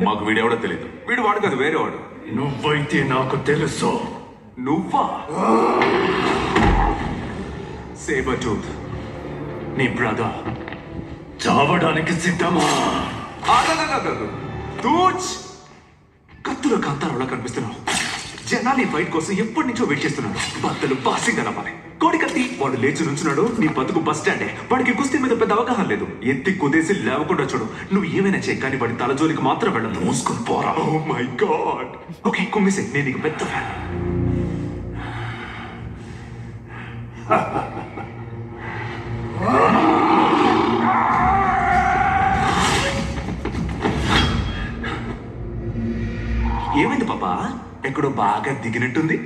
మాకు వీడెవడో తెలీదు. వీడు వాడు కాదు, వేరే వాడు. నువ్వైతే నాకు తెలుసు. నువ్వా? సేబర్ టూత్ నీ బ్రదర్ చావడానికి సిద్ధమా? తూచ్! కత్తుల కాంతారావులా కనిపిస్తున్నావు. జనాలు ఈ ఫైట్ కోసం ఎప్పటి నుంచో వెయిట్ చేస్తున్నాడు. బద్దలు పాసింగ్ అనవాలి. కోడి కత్తి వాడు లేచి నుంచున్నాడు. నీ బతుకు బస్ స్టాండే. వాడికి కుస్తీ మీద పెద్ద అవగాహన లేదు. ఎత్తి కుదేసి లేవకుండా చూడు. నువ్వు ఏమైనా చేయి, కానీ వాడి తలజోలికి మాత్రం వెళ్ళదు. మూసుకొని పోరా. Oh my god. ఓకే, కుమ్మిసే. నేను నీకు పెద్ద ఫ్యాన్. ఏమైంది పాపా? ఎక్కడో బాగా దిగినట్టుంది.